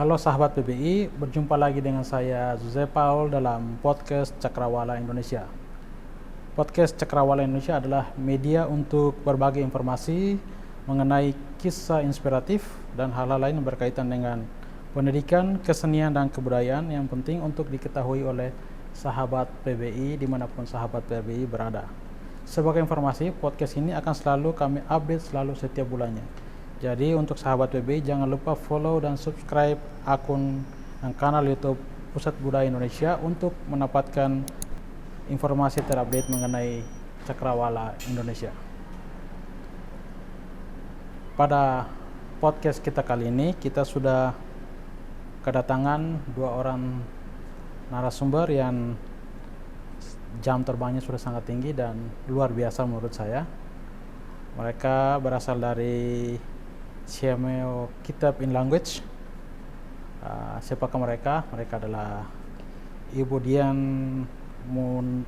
Halo sahabat PBI, berjumpa lagi dengan saya Jose Paul dalam podcast Cakrawala Indonesia. Podcast Cakrawala Indonesia adalah media untuk berbagai informasi mengenai kisah inspiratif dan hal-hal lain yang berkaitan dengan pendidikan, kesenian, dan kebudayaan yang penting untuk diketahui oleh sahabat PBI dimanapun sahabat PBI berada. Sebagai informasi, podcast ini akan selalu kami update selalu setiap bulannya. Jadi untuk sahabat PBI jangan lupa follow dan subscribe akun dan kanal YouTube Pusat Budaya Indonesia untuk mendapatkan informasi terupdate mengenai Cakrawala Indonesia. Pada podcast kita kali ini kita sudah kedatangan dua orang narasumber yang jam terbangnya sudah sangat tinggi dan luar biasa menurut saya. Mereka berasal dari CMO Kitab in Language. Siapakah mereka? Mereka adalah Ibu Dian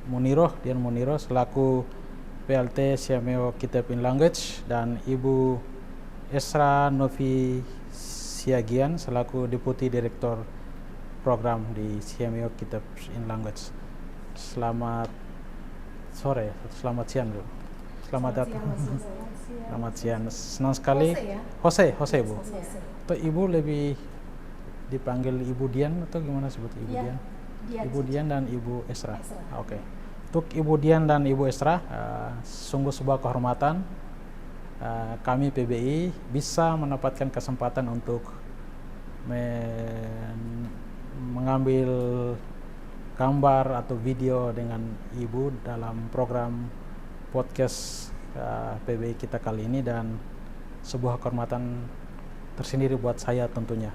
Muniro selaku PLT CMO Kitab in Language, dan Ibu Esra Novi Siagian selaku Deputi Direktur Program di CMO Kitab in Language. Selamat sore, selamat siang Bu. Selamat datang. Selamat siang. Senang sekali. Jose Bu. Atau Ibu lebih dipanggil Ibu Dian atau gimana sebut Ibu Dian? Ibu Dian dan Ibu Esra. Oke. Untuk Ibu Dian dan Ibu Esra, sungguh sebuah kehormatan kami PBI bisa mendapatkan kesempatan untuk mengambil gambar atau video dengan Ibu dalam program podcast PBI kita kali ini, dan sebuah kehormatan tersendiri buat saya tentunya.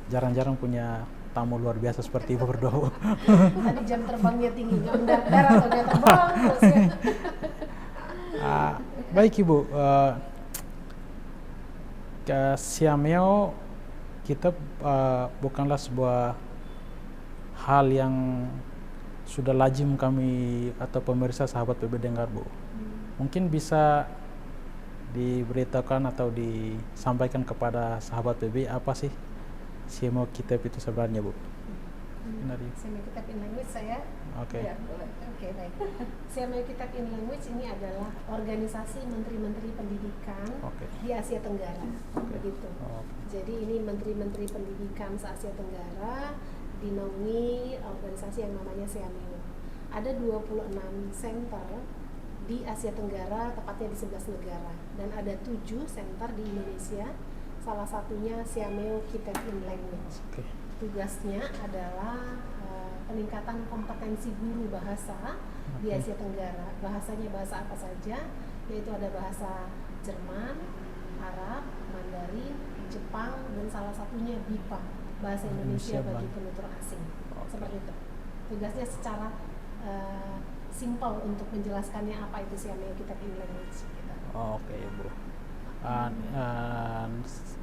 Jarang-jarang punya tamu luar biasa seperti Ibu berdua. Tadi jam terbangnya tinggi, nggak mendarat atau dia terbang terus ya. Baik Ibu, CMO kita bukanlah sebuah hal yang sudah lazim kami atau pemirsa sahabat PBI dengar Bu. Mungkin bisa diberitakan atau disampaikan kepada sahabat PBI apa sih CMO Kitab itu sebenarnya Bu? CMO Kitab in Language saya. Oke. Ya, oke, baik. CMO Kitab in Language ini adalah organisasi menteri-menteri pendidikan di Asia Tenggara. Begitu. Jadi ini menteri-menteri pendidikan se-Asia Tenggara dinaungi organisasi yang namanya CMO. Ada 26 center di Asia Tenggara, tepatnya di 11 negara, dan ada 7 center di Indonesia, salah satunya CMO Kitab in Language. Tugasnya adalah peningkatan kompetensi guru bahasa di Asia Tenggara. Bahasanya bahasa apa saja, yaitu ada bahasa Jerman, Arab, Mandarin, Jepang, dan salah satunya BIPA, bahasa Indonesia bagi penutur asing. Seperti itu. Tugasnya secara simpel untuk menjelaskannya apa itu CMO Kitab in Language. Gitu. Oke Bu.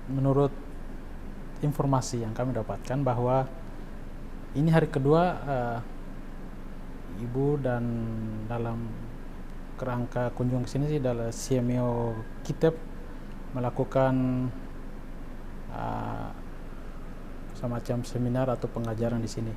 Menurut informasi yang kami dapatkan bahwa ini hari kedua Ibu dan dalam kerangka kunjung ke sini sih dalam CMO Kitab melakukan semacam seminar atau pengajaran di sini.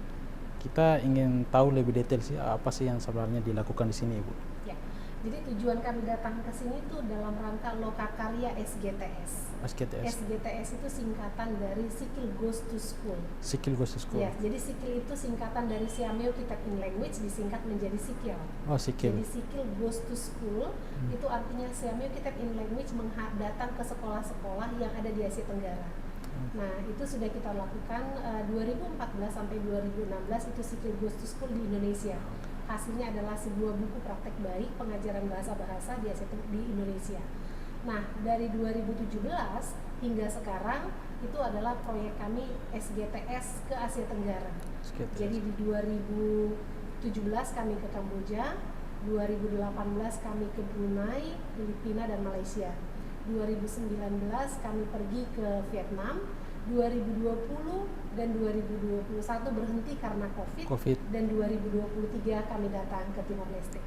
Kita ingin tahu lebih detail sih apa sih yang sebenarnya dilakukan di sini Ibu. Ya. Jadi tujuan kami datang ke sini itu dalam rangka Lokakarya SGTS. SGTS itu singkatan dari Sikil Goes to School. Sikil Goes to School. Ya, jadi Sikil itu singkatan dari CMO Kitab in Language disingkat menjadi Sikil. Oh, Sikil. Jadi Sikil Goes to School itu artinya CMO Kitab in Language datang ke sekolah-sekolah yang ada di Asia Tenggara. Nah, itu sudah kita lakukan 2014 sampai 2016 itu Sikil Goes to School di Indonesia. Hasilnya adalah sebuah buku praktek baik pengajaran bahasa-bahasa di Indonesia. Nah, dari 2017 hingga sekarang itu adalah proyek kami SGTS ke Asia Tenggara. Jadi di 2017 kami ke Kamboja, 2018 kami ke Brunei, Filipina, dan Malaysia. 2019 kami pergi ke Vietnam, 2020 dan 2021 berhenti karena COVID. Dan 2023 kami datang ke Timor Leste.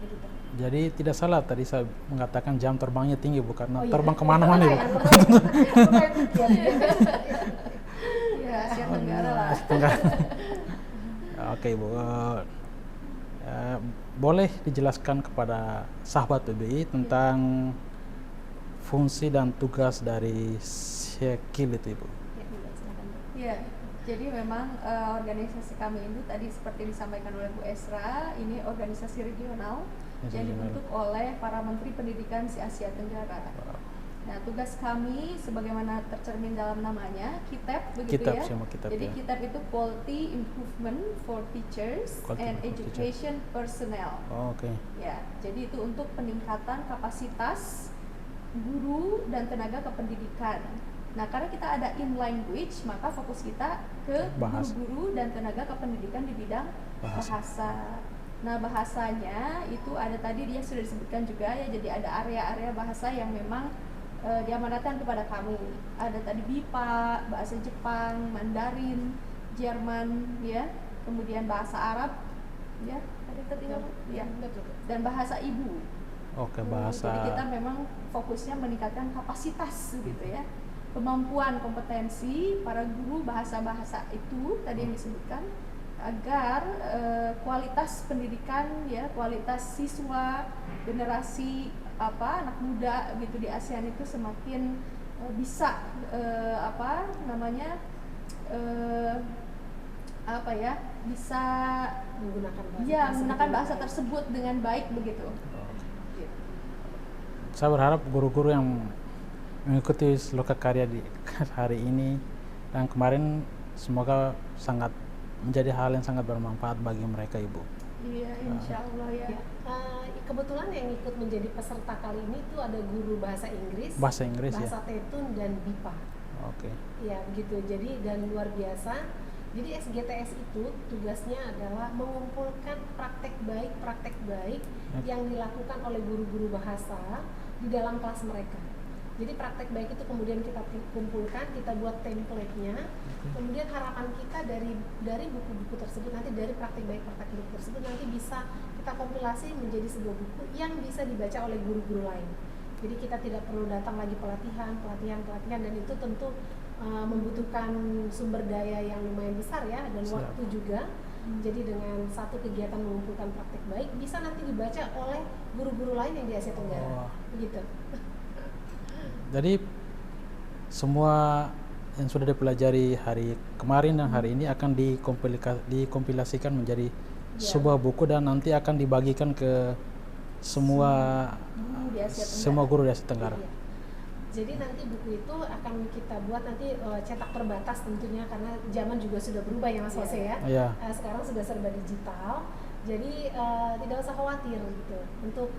Begitu. Jadi tidak salah tadi saya mengatakan jam terbangnya tinggi bukan terbang kemana-mana ya. Tenggara lah. Asia Tenggara. Oke Ibu, boleh dijelaskan kepada sahabat PBI tentang fungsi dan tugas dari Sekil itu Ibu? Ya, jadi memang organisasi kami itu tadi seperti disampaikan oleh Bu Esra, ini organisasi regional yang dibentuk oleh para Menteri Pendidikan se-Asia Tenggara. Nah, tugas kami sebagaimana tercermin dalam namanya, KITEP, begitu KITEP, ya. KITEP, Jadi ya. KITEP itu Quality Improvement for Teachers and Education Personnel. Oh, oke. Ya, jadi itu untuk peningkatan kapasitas guru dan tenaga kependidikan. Nah, karena kita ada in language, maka fokus kita ke guru-guru dan tenaga kependidikan di bidang bahasa. Nah, bahasanya itu ada tadi dia sudah disebutkan juga ya, jadi ada area-area bahasa yang memang diamanatkan kepada kami. Ada tadi BIPA, bahasa Jepang, Mandarin, Jerman, ya, kemudian bahasa Arab, ya, ada ketinggalan, ya, dan bahasa ibu. Oke, bahasa. Jadi kita memang fokusnya meningkatkan kapasitas, gitu ya, kemampuan kompetensi para guru bahasa-bahasa itu tadi yang disebutkan, agar kualitas pendidikan, ya, kualitas siswa generasi anak muda gitu di ASEAN itu semakin bisa bisa menggunakan bahasa tersebut dengan baik begitu. Saya berharap guru-guru yang mengikuti Loka Karya di hari ini dan kemarin semoga sangat menjadi hal yang sangat bermanfaat bagi mereka Ibu. Iya, insya Allah ya. Kebetulan yang ikut menjadi peserta kali ini itu ada guru bahasa Inggris, bahasa Tetun dan BIPA. Oke. Ya begitu. Jadi dan luar biasa. Jadi SGTS itu tugasnya adalah mengumpulkan praktek baik yang dilakukan oleh guru-guru bahasa di dalam kelas mereka. Jadi praktek baik itu kemudian kita kumpulkan, kita buat template-nya. Kemudian harapan kita dari buku-buku tersebut, nanti dari praktek baik tersebut nanti bisa kita kompilasi menjadi sebuah buku yang bisa dibaca oleh guru-guru lain. Jadi kita tidak perlu datang lagi pelatihan dan itu tentu membutuhkan sumber daya yang lumayan besar ya, dan waktu juga. Jadi dengan satu kegiatan mengumpulkan praktek baik bisa nanti dibaca oleh guru-guru lain yang di Asia Tenggara. Begitu. Jadi semua yang sudah dipelajari hari kemarin dan hari ini akan dikompilasikan menjadi sebuah buku dan nanti akan dibagikan ke semua guru di Asia Tenggara. Iya. Jadi nanti buku itu akan kita buat nanti cetak terbatas tentunya karena zaman juga sudah berubah ya Mas Jose ya. Yeah. Sekarang sudah serba digital. Jadi tidak usah khawatir gitu untuk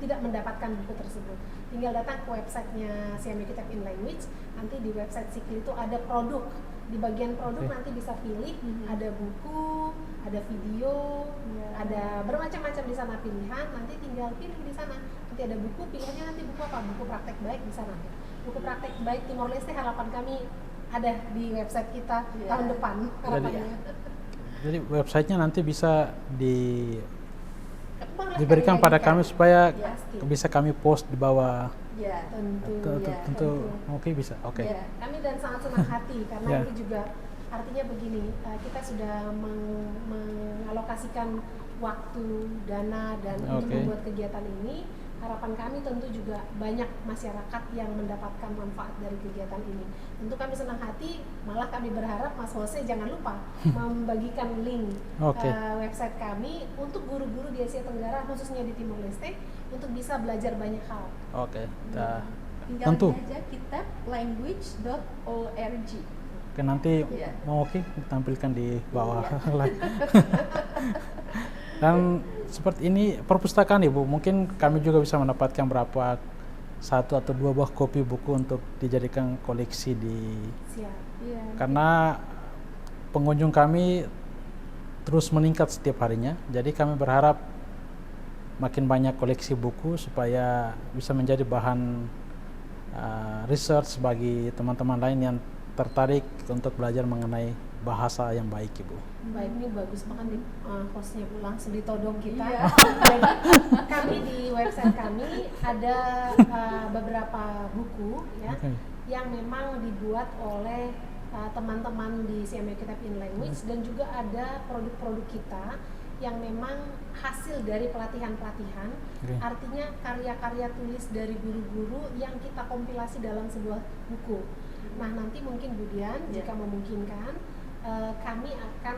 tidak mendapatkan buku tersebut. Tinggal datang ke websitenya Siamnya Kitab in Language. Nanti di website Sikil itu ada produk. Di bagian produk nanti bisa pilih ada buku, ada video, ada bermacam-macam di sana pilihan. Nanti tinggal pilih di sana. Nanti ada buku, pilihannya nanti buku apa? Buku praktek baik di sana. Buku praktek baik Timor Leste harapan kami ada di website kita tahun depan harapannya. Jadi websitenya nanti bisa diberikan pada kami supaya bisa kami post di bawah. Ya, tentu. Oke, bisa. Oke. Ya, kami dan sangat senang hati karena ini juga artinya begini, kita sudah mengalokasikan waktu, dana dan untuk membuat kegiatan ini. Harapan kami tentu juga banyak masyarakat yang mendapatkan manfaat dari kegiatan ini. Tentu kami senang hati, malah kami berharap Mas Jose jangan lupa membagikan link website kami untuk guru-guru di Asia Tenggara khususnya di Timor Leste untuk bisa belajar banyak hal. Tinggal tentu aja kitablanguage.org. Oke, nanti mau tampilkan di bawah. Dan seperti ini perpustakaan Ibu, mungkin kami juga bisa mendapatkan berapa 1 atau 2 buah kopi buku untuk dijadikan koleksi di. Karena pengunjung kami terus meningkat setiap harinya, jadi kami berharap makin banyak koleksi buku supaya bisa menjadi bahan research bagi teman-teman lain yang tertarik untuk belajar mengenai bahasa yang baik Ibu. Baik, ini bagus banget hostnya langsung ditodong kita. Jadi kami di website kami ada beberapa buku ya yang memang dibuat oleh teman-teman di CMA Kitab in Language, dan juga ada produk-produk kita yang memang hasil dari pelatihan-pelatihan, artinya karya-karya tulis dari guru-guru yang kita kompilasi dalam sebuah buku. Nah, nanti mungkin Bu Dian, jika memungkinkan, kami akan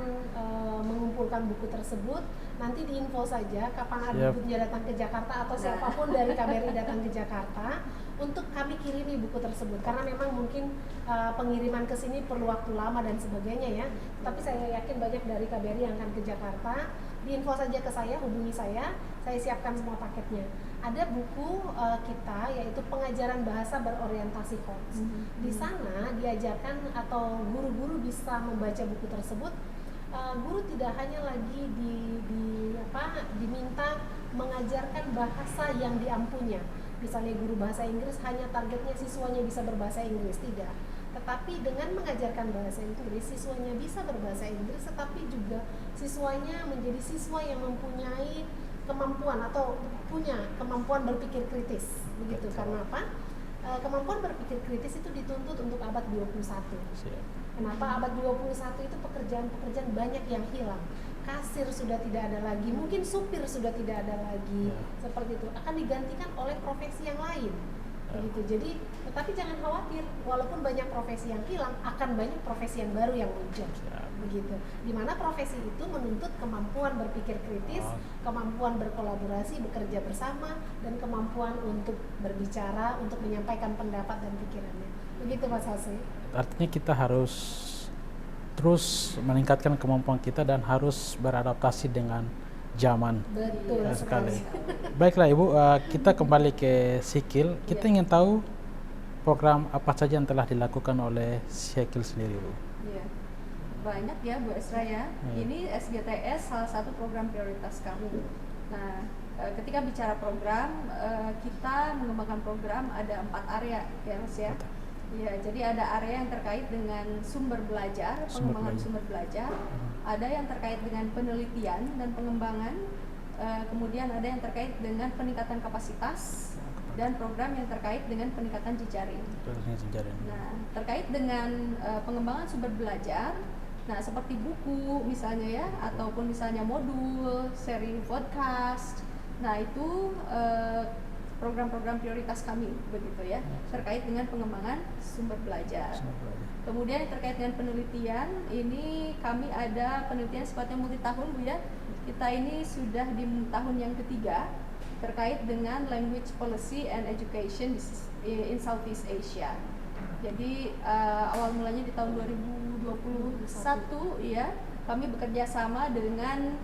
mengumpulkan buku tersebut. Nanti diinfo saja kapan ada bukunya datang ke Jakarta, atau siapapun dari KBRI datang ke Jakarta untuk kami kirimi buku tersebut, karena memang mungkin pengiriman ke sini perlu waktu lama dan sebagainya ya. Tapi saya yakin banyak dari KBRI yang akan ke Jakarta. Diinfo saja ke saya, hubungi saya siapkan semua paketnya. Ada buku kita, yaitu pengajaran bahasa berorientasi HOTS. Di sana diajarkan, atau guru-guru bisa membaca buku tersebut. Guru tidak hanya lagi diminta mengajarkan bahasa yang diampunya. Misalnya guru bahasa Inggris hanya targetnya siswanya bisa berbahasa Inggris, tidak. Tetapi dengan mengajarkan bahasa Inggris, siswanya bisa berbahasa Inggris, tetapi juga siswanya menjadi siswa yang mempunyai kemampuan atau punya kemampuan berpikir kritis, begitu. Karena apa? Kemampuan berpikir kritis itu dituntut untuk abad 21. Kenapa abad 21 itu pekerjaan-pekerjaan banyak yang hilang. Kasir sudah tidak ada lagi, mungkin supir sudah tidak ada lagi, seperti itu. Akan digantikan oleh profesi yang lain, begitu. Jadi, tetapi jangan khawatir, walaupun banyak profesi yang hilang, akan banyak profesi yang baru yang muncul, begitu. Dimana profesi itu menuntut kemampuan berpikir kritis, kemampuan berkolaborasi, bekerja bersama, dan kemampuan untuk berbicara, untuk menyampaikan pendapat dan pikirannya. Begitu Mas Hasri. Artinya kita harus terus meningkatkan kemampuan kita dan harus beradaptasi dengan zaman. Betul sekali. Baiklah Ibu, kita kembali ke Sikil. Kita ingin tahu program apa saja yang telah dilakukan oleh Sikil sendiri, Bu. Banyak ya Bu Esra ya. Ini SGTS salah satu program prioritas kami. Nah, ketika bicara program, kita mengembangkan program ada 4 area ya Mas ya. Ya, jadi ada area yang terkait dengan sumber belajar, pengembangan sumber belajar, ada yang terkait dengan penelitian dan pengembangan, kemudian ada yang terkait dengan peningkatan kapasitas, dan program yang terkait dengan peningkatan jejaring. Nah, terkait dengan pengembangan sumber belajar, nah seperti buku misalnya ya, ataupun misalnya modul, sharing podcast, nah itu program-program prioritas kami begitu ya, terkait dengan pengembangan sumber belajar. Kemudian terkait dengan penelitian, ini kami ada penelitian sifatnya multitahun Bu ya. Kita ini sudah di tahun yang ketiga terkait dengan language policy and education in Southeast Asia. Jadi awal mulanya di tahun 2021 ya, kami bekerja sama dengan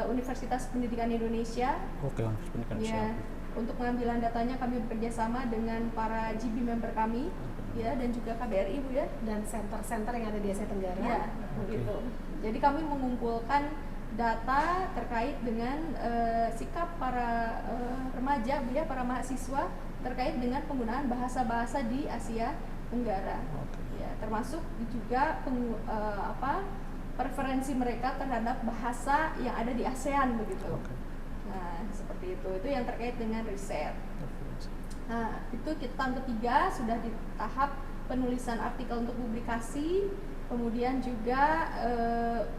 Universitas Pendidikan Indonesia. Universitas Pendidikan Indonesia. Ya, untuk pengambilan datanya kami bekerja sama dengan para GB member kami ya, dan juga KBRI Bu ya, dan center-center yang ada di Asia Tenggara ya, begitu. Jadi kami mengumpulkan data terkait dengan sikap para remaja Bu ya, para mahasiswa terkait dengan penggunaan bahasa-bahasa di Asia Tenggara. Ya, termasuk juga preferensi mereka terhadap bahasa yang ada di ASEAN begitu. Nah, seperti itu yang terkait dengan riset. Nah, itu kita tahun ketiga sudah di tahap penulisan artikel untuk publikasi, kemudian juga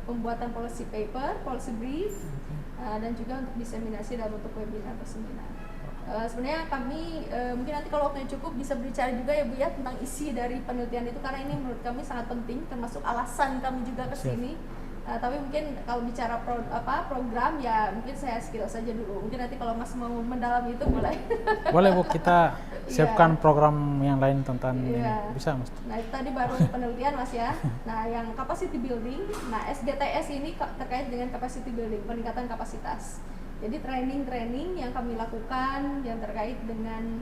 pembuatan policy paper, policy brief, dan juga untuk diseminasi dalam bentuk webinar atau seminar. Sebenarnya kami mungkin nanti kalau waktunya cukup bisa berbicara juga ya Bu ya tentang isi dari penelitian itu, karena ini menurut kami sangat penting, termasuk alasan kami juga ke sini. Tapi mungkin kalau bicara program ya mungkin saya skill saja dulu. Mungkin nanti kalau Mas mau mendalam itu boleh. Boleh Bu, kita siapkan program yang lain tentang ini. Bisa Mas. Nah itu tadi baru penelitian Mas ya. Nah yang capacity building, nah SGTS ini terkait dengan capacity building, peningkatan kapasitas. Jadi training yang kami lakukan yang terkait dengan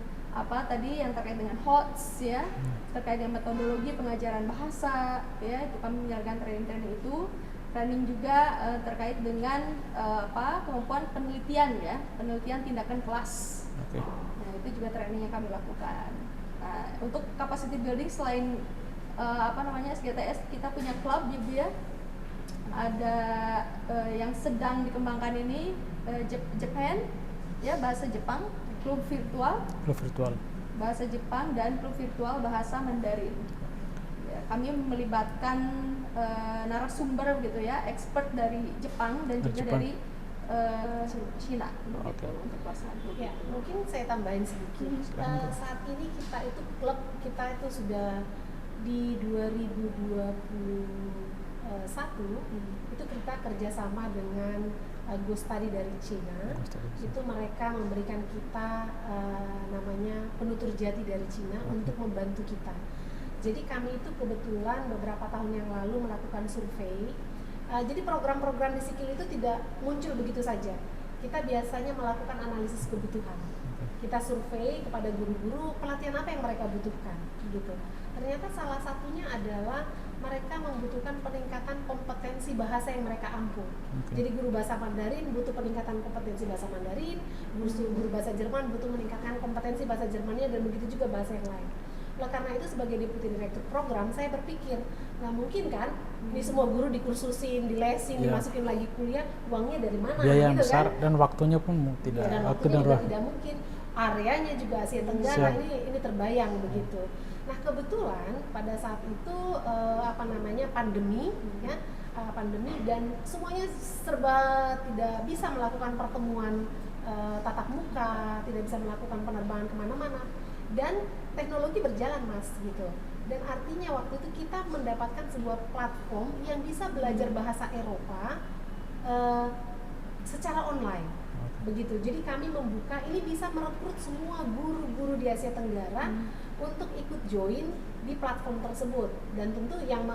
yang terkait dengan HOTS ya, terkait dengan metodologi pengajaran bahasa ya, itu kami menjalankan training itu. Training juga terkait dengan kemampuan penelitian ya, penelitian tindakan kelas. Nah itu juga training yang kami lakukan. Nah untuk capacity building selain SGTS, kita punya klub juga ya. Ada yang sedang dikembangkan ini Japan ya, bahasa Jepang, klub virtual bahasa Jepang, dan klub virtual bahasa Mandarin. Ya, kami melibatkan narasumber gitu ya, expert dari Jepang dan juga dari Cina Oke. untuk pelaksanaan grup. Ya, mungkin saya tambahin sedikit. Saat ini kita itu klub kita itu sudah di 2021 itu kita kerjasama dengan Gostari dari Cina. Itu mereka memberikan kita namanya penutur jati dari Cina untuk membantu kita. Jadi kami itu kebetulan beberapa tahun yang lalu melakukan survei. Jadi program-program di Sikil itu tidak muncul begitu saja. Kita biasanya melakukan analisis kebutuhan. Kita survei kepada guru-guru pelatihan apa yang mereka butuhkan, gitu. Ternyata salah satunya adalah mereka membutuhkan peningkatan kompetensi bahasa yang mereka ampuh. Jadi guru bahasa Mandarin butuh peningkatan kompetensi bahasa Mandarin, guru bahasa Jerman butuh meningkatkan kompetensi bahasa Jermannya, dan begitu juga bahasa yang lain. Nah, karena itu sebagai deputi direktur program, saya berpikir, nggak mungkin kan ini semua guru dikursusin, dilesin, dimasukin lagi kuliah, uangnya dari mana? Biaya yang gitu besar kan? dan waktunya pun tidak. Dan waktunya juga tidak mungkin. Areanya juga Asia Tenggara ini terbayang begitu. Nah, kebetulan pada saat itu pandemi, pandemi, dan semuanya serba tidak bisa melakukan pertemuan tatap muka, tidak bisa melakukan penerbangan kemana-mana. Dan teknologi berjalan, Mas, gitu. Dan artinya waktu itu kita mendapatkan sebuah platform yang bisa belajar bahasa Eropa secara online, begitu. Jadi kami membuka, ini bisa merekrut semua guru-guru di Asia Tenggara untuk ikut join di platform tersebut. Dan tentu yang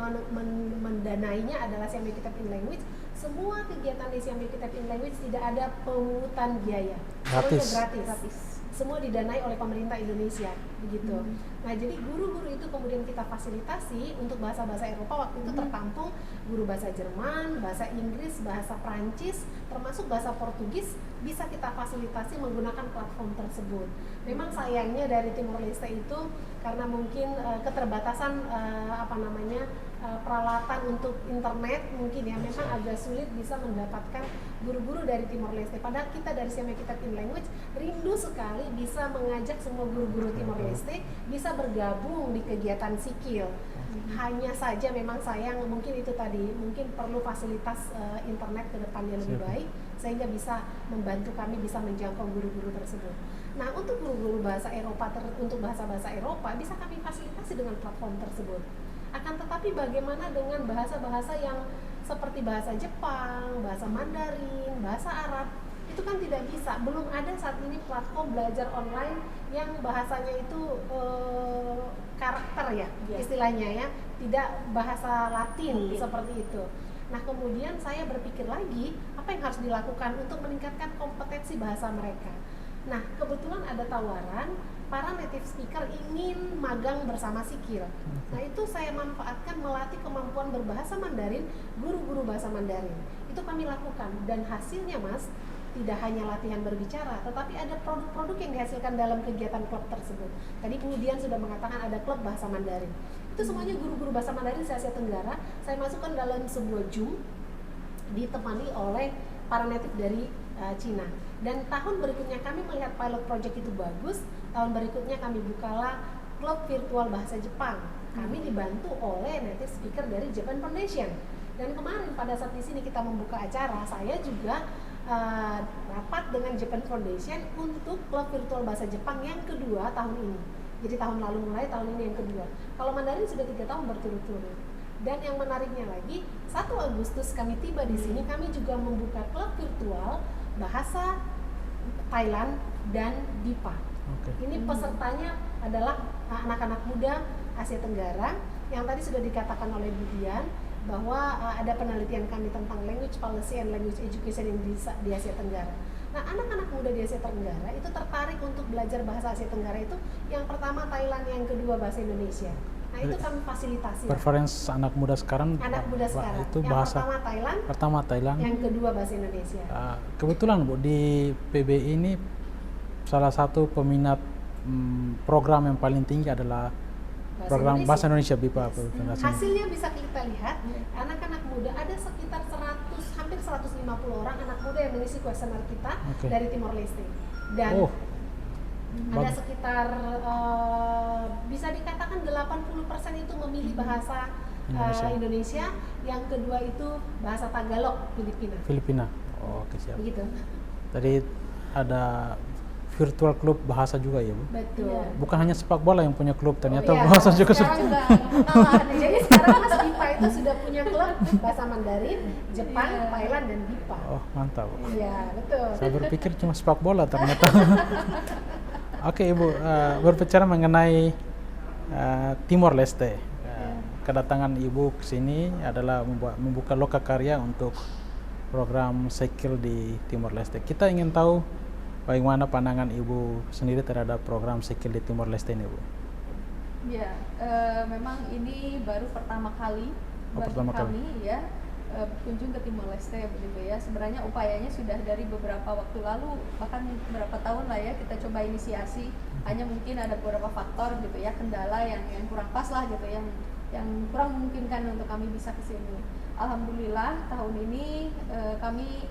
mendanainya adalah Siam Kitab in Language. Semua kegiatan di Siam Kitab in Language tidak ada pungutan biaya, semuanya gratis. Semua didanai oleh pemerintah Indonesia, begitu. Nah, jadi guru-guru itu kemudian kita fasilitasi untuk bahasa-bahasa Eropa. Waktu itu tertampung guru bahasa Jerman, bahasa Inggris, bahasa Prancis, termasuk bahasa Portugis, bisa kita fasilitasi menggunakan platform tersebut. Memang sayangnya dari Timor Leste itu karena mungkin keterbatasan peralatan untuk internet mungkin ya, memang agak sulit bisa mendapatkan guru-guru dari Timor Leste. Padahal kita dari Siam Kitab in Language rindu sekali bisa mengajak semua guru-guru Timor Leste bisa bergabung di kegiatan Sikil. Hanya saja memang sayang, mungkin itu tadi, mungkin perlu fasilitas internet ke depannya lebih baik sehingga bisa membantu kami bisa menjangkau guru-guru tersebut. Nah, untuk guru-guru bahasa Eropa, untuk bahasa-bahasa Eropa bisa kami fasilitasi dengan platform tersebut. Akan tetapi bagaimana dengan bahasa-bahasa yang seperti bahasa Jepang, bahasa Mandarin, bahasa Arab, itu kan tidak bisa. Belum ada saat ini platform belajar online yang bahasanya itu karakter ya, istilahnya ya, tidak bahasa Latin seperti itu. Nah, kemudian saya berpikir lagi, apa yang harus dilakukan untuk meningkatkan kompetensi bahasa mereka. Nah, kebetulan ada tawaran para native speaker ingin magang bersama Sikil. Nah, itu saya manfaatkan melatih kemampuan berbahasa Mandarin guru-guru bahasa Mandarin. Itu kami lakukan, dan hasilnya, Mas, tidak hanya latihan berbicara, tetapi ada produk-produk yang dihasilkan dalam kegiatan klub tersebut. Tadi kemudian sudah mengatakan ada klub bahasa Mandarin. Itu semuanya guru-guru bahasa Mandarin di Asia Tenggara. Saya masukkan dalam sebuah Zoom ditemani oleh para native dari Cina. Dan tahun berikutnya kami melihat pilot project itu bagus. Tahun berikutnya kami bukalah klub virtual bahasa Jepang. Kami dibantu oleh native speaker dari Japan Foundation. Dan kemarin pada saat di sini kita membuka acara, saya juga rapat dengan Japan Foundation untuk klub virtual bahasa Jepang yang kedua tahun ini. Jadi tahun lalu mulai, tahun ini yang kedua. Kalau Mandarin sudah 3 tahun berturut-turut. Dan yang menariknya lagi, 1 Agustus kami tiba di sini, kami juga membuka klub virtual bahasa Thailand dan Dipa. Ini pesertanya adalah anak-anak muda Asia Tenggara yang tadi sudah dikatakan oleh Bu Dian bahwa ada penelitian kami tentang language policy and language education di Asia Tenggara. Nah, anak-anak muda di Asia Tenggara itu tertarik untuk belajar bahasa Asia Tenggara itu yang pertama Thailand, yang kedua bahasa Indonesia. Nah, itu kami fasilitasi. Preference anak muda sekarang. Anak muda sekarang. Itu yang bahasa pertama Thailand. Yang kedua bahasa Indonesia. Kebetulan Bu, di PBI ini salah satu peminat program yang paling tinggi adalah program Bahasa Indonesia BIPA. Hasilnya bisa kita lihat, anak-anak muda ada sekitar hampir 150 orang anak muda yang mengisi kuesioner kita dari Timor Leste. Dan Ada sekitar bisa dikatakan 80% itu memilih bahasa Indonesia. Yang kedua itu bahasa Tagalog Filipina. Oh, oke, siap. Begitu. Tadi ada virtual klub bahasa juga ya, Bu? Betul. Bukan hanya sepak bola yang punya klub, ternyata bahasa juga sudah. Jadi sekarang Mas Dipa itu sudah punya klub bahasa Mandarin, Jepang, Thailand, dan Dipa. Oh, mantap. Iya, betul. Saya berpikir cuma sepak bola ternyata. Oke, Ibu, berbicara mengenai Timor Leste. Kedatangan Ibu ke sini adalah membuka lokakarya untuk program Sekil di Timor Leste. Kita ingin tahu bagaimana pandangan Ibu sendiri terhadap program Sekil di Timor Leste ini, Bu? Ya, memang ini baru pertama kali bagi kami ya berkunjung ke Timor Leste begitu ya. Sebenarnya upayanya sudah dari beberapa waktu lalu, bahkan beberapa tahun lah ya kita coba inisiasi. Hanya mungkin ada beberapa faktor gitu ya, kendala yang kurang pas lah gitu, yang kurang memungkinkan untuk kami bisa ke sini. Alhamdulillah tahun ini kami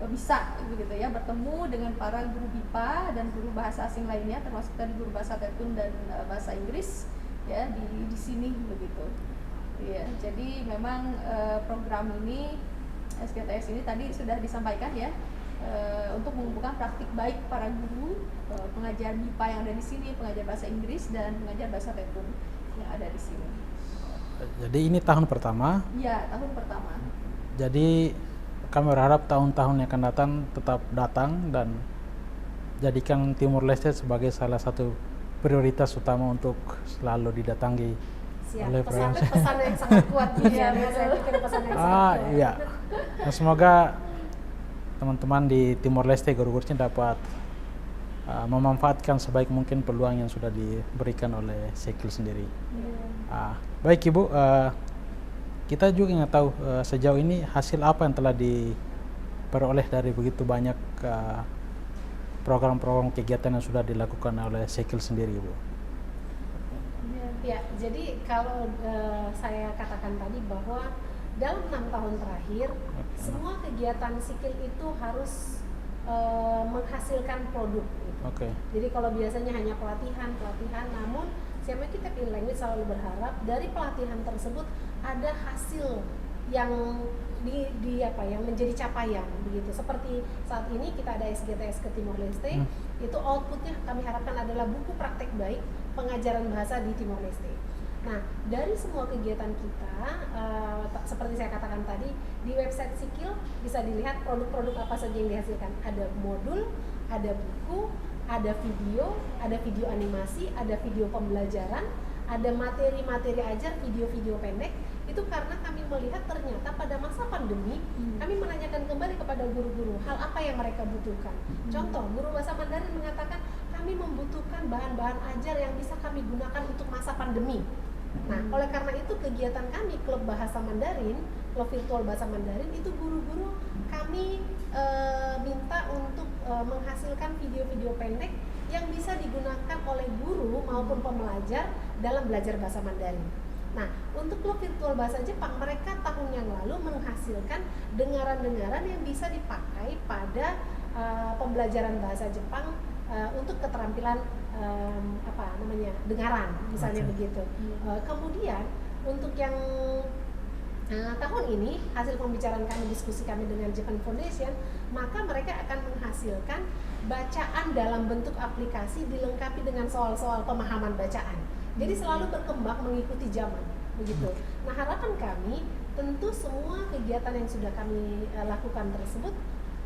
bisa begitu ya bertemu dengan para guru BIPA dan guru bahasa asing lainnya, termasuk tadi guru bahasa Tetun dan bahasa Inggris ya di sini begitu. Ya, jadi memang program ini SGTS ini tadi sudah disampaikan ya untuk mengumpulkan praktik baik para guru pengajar BIPA yang ada di sini, pengajar bahasa Inggris dan pengajar bahasa Tetun yang ada di sini. Jadi ini tahun pertama? Iya, tahun pertama. Jadi kami berharap tahun-tahun yang akan datang tetap datang dan jadikan Timor Leste sebagai salah satu prioritas utama untuk selalu didatangi. Oleh pesan yang sangat kuat. Iya, saya pikir pesan yang sangat kuat. Iya. Nah, semoga teman-teman di Timor Leste guru-gurunya dapat memanfaatkan sebaik mungkin peluang yang sudah diberikan oleh Sekil sendiri. Baik Ibu, kita juga ingin tahu sejauh ini hasil apa yang telah diperoleh dari begitu banyak program-program kegiatan yang sudah dilakukan oleh Sekil sendiri, Ibu. Ya, jadi kalau saya katakan tadi bahwa dalam 6 tahun terakhir semua kegiatan Sekil itu harus menghasilkan produk. Gitu. Jadi kalau biasanya hanya pelatihan, namun Siamai Kitab in Language selalu berharap dari pelatihan tersebut ada hasil yang yang menjadi capaian begitu. Seperti saat ini kita ada SGTS ke Timor Leste, itu outputnya kami harapkan adalah buku praktek baik pengajaran bahasa di Timor Leste. Nah, dari semua kegiatan kita, seperti saya katakan tadi, di website Sekil bisa dilihat produk-produk apa saja yang dihasilkan. Ada modul, ada buku, ada video animasi, ada video pembelajaran, ada materi-materi ajar, video-video pendek. Itu karena kami melihat ternyata pada masa pandemi, kami menanyakan kembali kepada guru-guru hal apa yang mereka butuhkan. Contoh, guru bahasa Mandarin mengatakan kami membutuhkan bahan-bahan ajar yang bisa kami gunakan untuk masa pandemi. Nah, oleh karena itu kegiatan kami klub bahasa Mandarin, klub virtual bahasa Mandarin itu guru-guru kami minta untuk menghasilkan video-video pendek yang bisa digunakan oleh guru maupun pembelajar dalam belajar bahasa Mandarin. Nah, untuk klub virtual bahasa Jepang, mereka tahun yang lalu menghasilkan dengaran-dengaran yang bisa dipakai pada pembelajaran bahasa Jepang untuk keterampilan dengaran, misalnya begitu. Kemudian untuk yang tahun ini hasil pembicaraan kami, diskusi kami dengan Japan Foundation, maka mereka akan menghasilkan bacaan dalam bentuk aplikasi dilengkapi dengan soal-soal pemahaman bacaan. Jadi selalu berkembang mengikuti zaman, begitu. Nah, harapan kami tentu semua kegiatan yang sudah kami lakukan tersebut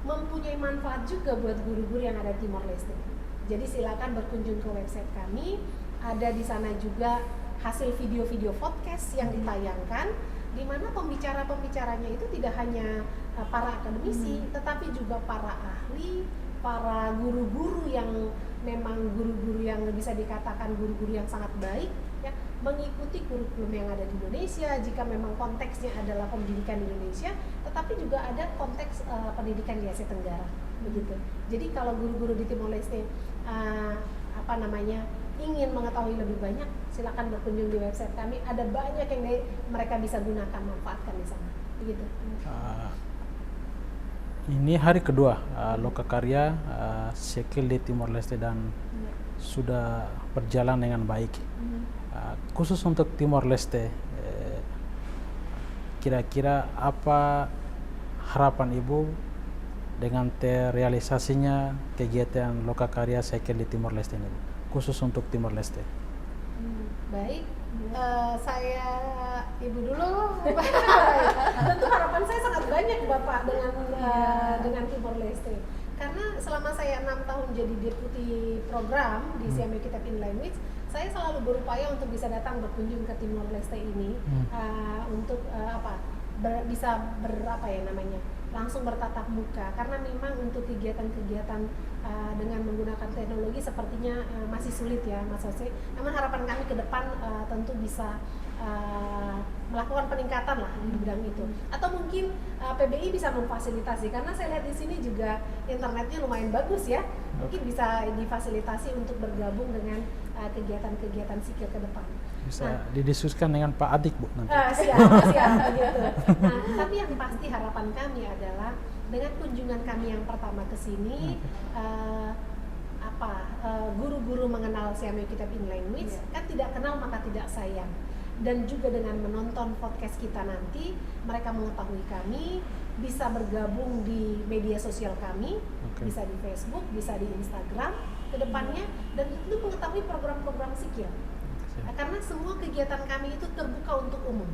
mempunyai manfaat juga buat guru-guru yang ada di Timor Leste. Jadi silakan berkunjung ke website kami, ada di sana juga hasil video-video podcast yang ditayangkan, di mana pembicara-pembicaranya itu tidak hanya para akademisi, tetapi juga para ahli, para guru-guru yang memang guru-guru yang bisa dikatakan guru-guru yang sangat baik, ya, mengikuti kurikulum yang ada di Indonesia. Jika memang konteksnya adalah pendidikan di Indonesia, tetapi juga ada konteks pendidikan di Asia Tenggara, begitu. Jadi kalau guru-guru di Timor Leste ingin mengetahui lebih banyak, silakan berkunjung di website kami. Ada banyak yang mereka bisa gunakan, manfaatkan di sana, begitu. Ini hari kedua lokakarya Sekil di Timor Leste dan sudah berjalan dengan baik. Khusus untuk Timor Leste, kira-kira apa harapan Ibu dengan terrealisasinya kegiatan Lokakarya Sekel di Timor Leste ini, khusus untuk Timor Leste? Baik, saya Ibu dulu. Tentu harapan saya sangat banyak Bapak dengan Timor Leste. Karena selama saya 6 tahun jadi deputi program di CMU Kitab in Language, saya selalu berupaya untuk bisa datang berkunjung ke Timor Leste ini untuk langsung bertatap muka, karena memang untuk kegiatan-kegiatan dengan menggunakan teknologi sepertinya masih sulit ya Mas Jose. Namun harapan kami ke depan tentu bisa melakukan peningkatan lah di bidang itu, atau mungkin PBI bisa memfasilitasi, karena saya lihat di sini juga internetnya lumayan bagus ya, mungkin bisa difasilitasi untuk bergabung dengan kegiatan-kegiatan sikil ke depan. Bisa didiskusikan dengan Pak Adik, Bu, nanti. Siap begitu. Nah, tapi yang pasti harapan kami adalah dengan kunjungan kami yang pertama ke sini, guru-guru mengenal CMU Kitab in Language, kan tidak kenal maka tidak sayang. Dan juga dengan menonton podcast kita nanti, mereka mengetahui kami, bisa bergabung di media sosial kami, bisa di Facebook, bisa di Instagram ke depannya, dan itu mengetahui program-program sikil. Karena semua kegiatan kami itu terbuka untuk umum.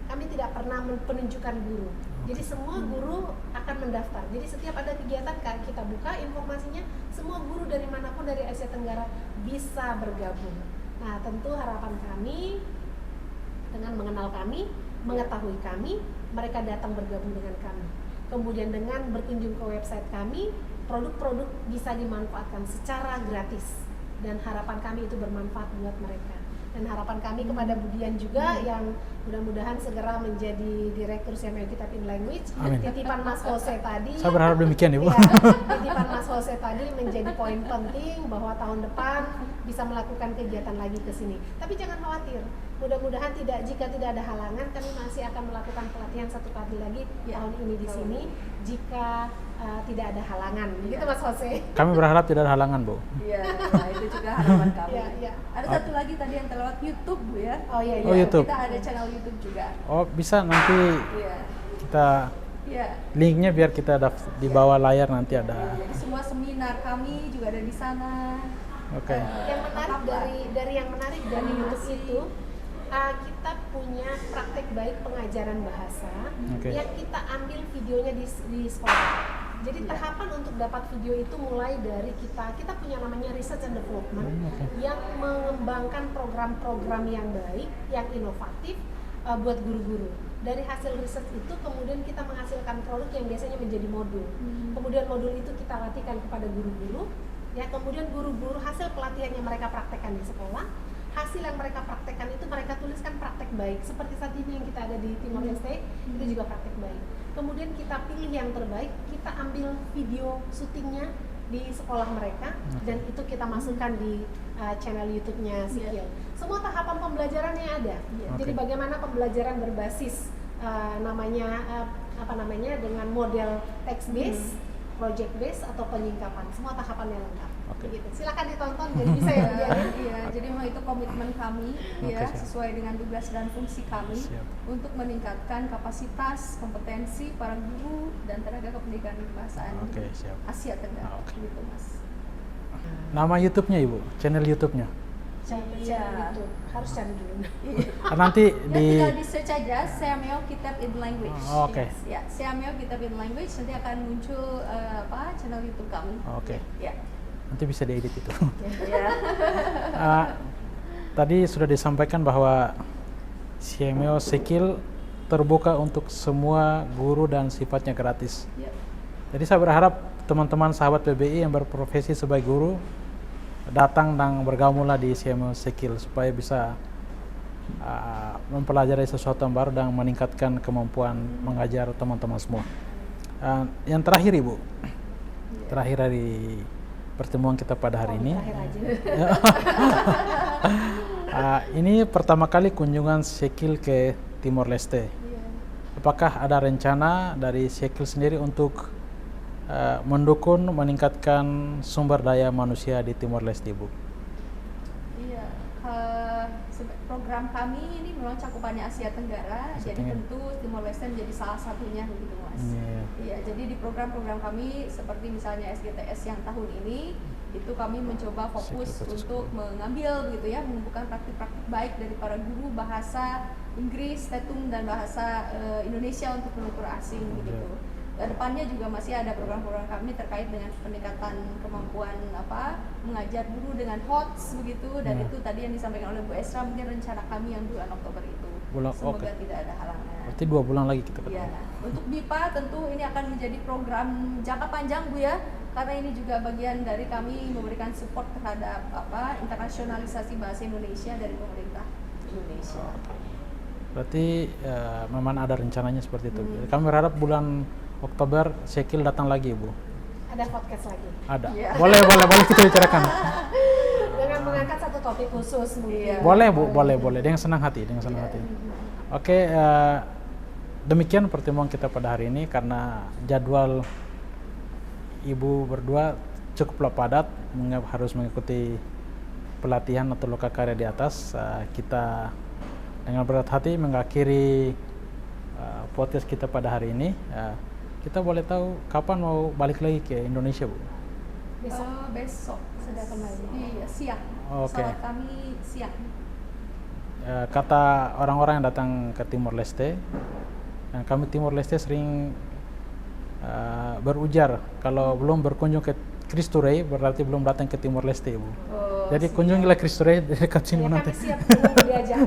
Kami tidak pernah penunjukan guru. Jadi semua guru akan mendaftar. Jadi setiap ada kegiatan kita buka informasinya, semua guru dari manapun dari Asia Tenggara bisa bergabung. Nah, tentu harapan kami dengan mengenal kami, mengetahui kami, mereka datang bergabung dengan kami. Kemudian dengan berkunjung ke website kami, produk-produk bisa dimanfaatkan secara gratis, dan harapan kami itu bermanfaat buat mereka. Dan harapan kami kepada Budian juga yang mudah-mudahan segera menjadi Direktur CMU Kitab in Language. Amin. Titipan Mas Jose tadi, saya berharap demikian, Ibu. Ya, titipan Mas Jose tadi menjadi poin penting bahwa tahun depan bisa melakukan kegiatan lagi ke sini. Tapi jangan khawatir, mudah-mudahan jika tidak ada halangan, kami masih akan melakukan pelatihan 1 kali lagi tahun ini di sini jika tidak ada halangan. Begitu Mas Jose. Kami berharap tidak ada halangan, Bu. Iya, itu juga harapan kami. Iya. Ada satu lagi tadi yang terlewat YouTube, Bu ya. Oh iya. YouTube. Kita ada channel YouTube juga. Oh, bisa nanti kita Iya. linknya biar kita di bawah layar nanti ada. Jadi semua seminar kami juga ada di sana. Oke. Yang menarik dari yang menarik dari YouTube itu, kita punya praktek baik pengajaran bahasa yang kita ambil videonya di sekolah. Jadi tahapan untuk dapat video itu mulai dari kita punya namanya research and development yang mengembangkan program-program yang baik, yang inovatif buat guru-guru. Dari hasil riset itu kemudian kita menghasilkan produk yang biasanya menjadi modul. Kemudian modul itu kita latihkan kepada guru-guru. Ya, kemudian guru-guru hasil pelatihan yang mereka praktekkan di sekolah, hasil yang mereka praktekkan itu mereka tuliskan praktek baik. Seperti saat ini yang kita ada di Timor Leste, itu juga praktek baik. Kemudian kita pilih yang terbaik, kita ambil video syutingnya di sekolah mereka, dan itu kita masukkan di channel YouTube-nya Sikil. Semua tahapan pembelajarannya ada. Jadi bagaimana pembelajaran berbasis dengan model text base, project base atau penyingkapan. Semua tahapannya lengkap. Begitu. Silakan ditonton, jadi bisa ya. Iya, jadi memang itu komitmen kami sesuai dengan tugas dan fungsi kami untuk meningkatkan kapasitas, kompetensi para guru dan tenaga kependidikan kebahasaan Asia Tenggara. Gitu, Mas. Nama YouTube-nya, Ibu, channel YouTube-nya. YouTube harus cari dulu. Nanti tinggal di search aja CMU Kitab in Language. Ya, CMU Kitab in Language, nanti akan muncul channel YouTube kami. Ya. Nanti bisa diedit itu. Tadi sudah disampaikan bahwa CMU Sikil terbuka untuk semua guru dan sifatnya gratis. Jadi saya berharap teman-teman sahabat PBI yang berprofesi sebagai guru datang dan bergabunglah di CMU Sikil supaya bisa mempelajari sesuatu yang baru dan meningkatkan kemampuan mengajar teman-teman semua. Yang terakhir, Ibu, terakhir dari pertemuan kita pada hari ini. Ini pertama kali kunjungan Sikil ke Timor Leste. Apakah ada rencana dari Sikil sendiri untuk mendukung meningkatkan sumber daya manusia di Timor Leste, Bu? program kami ini memang cakupannya Asia Tenggara, jadi tentu Timor Leste menjadi salah satunya begitu Mas. Iya, jadi di program-program kami seperti misalnya SGTS yang tahun ini itu kami mencoba fokus untuk mengambil begitu ya, mengumpulkan praktik-praktik baik dari para guru bahasa Inggris, Tetum dan bahasa Indonesia untuk penutur asing begitu. Kedepannya juga masih ada program-program kami terkait dengan peningkatan kemampuan mengajar guru dengan HOTS begitu, dan itu tadi yang disampaikan oleh Bu Esra, mungkin rencana kami yang bulan Oktober itu. Semoga tidak ada halangan. Berarti 2 bulan lagi kita ketemu. Ya, untuk BIPA tentu ini akan menjadi program jangka panjang Bu ya, karena ini juga bagian dari kami memberikan support terhadap internasionalisasi bahasa Indonesia dari pemerintah Indonesia. Berarti memang ada rencananya seperti itu. Kami berharap bulan Oktober Syekil datang lagi, Bu. Ada podcast lagi. Ada. Ya. Boleh kita bicarakan. Dengan mengangkat satu topik khusus mungkin. Boleh, Bu, boleh. Dengan senang hati, Oke, demikian pertemuan kita pada hari ini karena jadwal Ibu berdua cukuplah padat, harus mengikuti pelatihan atau lokakarya di atas. Kita dengan berat hati mengakhiri podcast kita pada hari ini. Kita boleh tahu kapan mau balik lagi ke Indonesia, Bu? Besok sudah kembali. Iya, siang. Pesawat kami siang. Kata orang-orang yang datang ke Timor Leste, dan kami Timor Leste sering berujar kalau belum berkunjung ke Cristo Rei berarti belum datang ke Timor Leste, Bu. Jadi kunjungilah Cristo Rei dekat sini nanti. Kami siap diajak.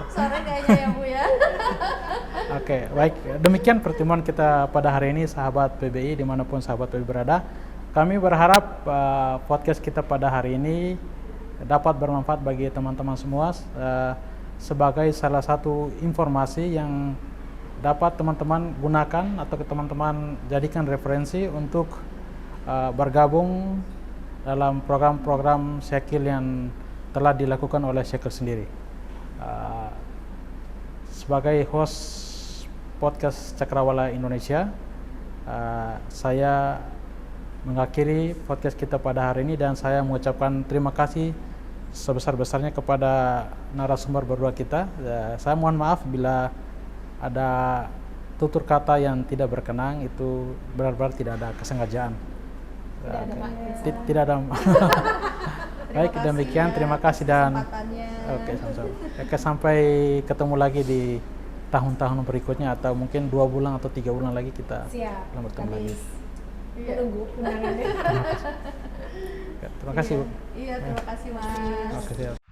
Sore kayaknya ya Bu ya. Oke, baik. Demikian pertemuan kita pada hari ini, sahabat PBI dimanapun sahabat PBI berada. Kami berharap podcast kita pada hari ini dapat bermanfaat bagi teman-teman semua sebagai salah satu informasi yang dapat teman-teman gunakan atau teman-teman jadikan referensi untuk bergabung dalam program-program Syekil yang telah dilakukan oleh Syekil sendiri. Sebagai host podcast Cakrawala Indonesia, saya mengakhiri podcast kita pada hari ini dan saya mengucapkan terima kasih sebesar-besarnya kepada narasumber berdua kita. Saya mohon maaf bila ada tutur kata yang tidak berkenan, itu benar-benar tidak ada kesengajaan. Tidak ada. Baik, demikian. Terima kasih dan sama-sama. Sampai ketemu lagi di tahun-tahun berikutnya atau mungkin 2 bulan atau 3 bulan lagi kita bertemu lagi. Menunggu undangannya. Terima kasih, Bu. Iya, terima kasih Mas. Terima kasih.